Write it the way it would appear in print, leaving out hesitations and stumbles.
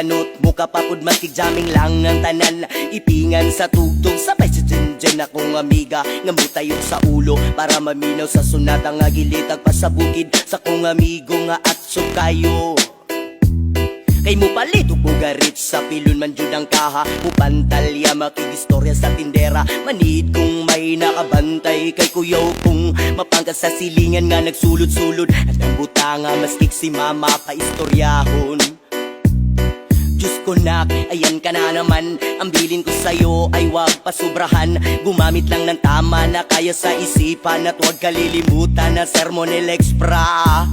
kanot muka papud maskig jamming lang ang tanan. Ipingan sa tugtog sabay si Jinjen akong amiga ngambutayon sa ulo para maminaw sa sunata nga gilitag pa sa bukid sa kong amigo nga atso kayo. Kay mo palit bugarit sa pilon man jud ang kaha mupantalya makigistorya sa tindera manid kung may nakabantay kay kuyaw kung mapangkas sa silingan nga nagsulod-sulod at ang butanga maskik si mama paistoryahon. Diyos ko nak, ayan ka na naman. Ang bilin ko sa'yo ay wag pasubrahan. Gumamit lang ng tama na kaya sa isipan at wag kalilimutan na sermon el expra.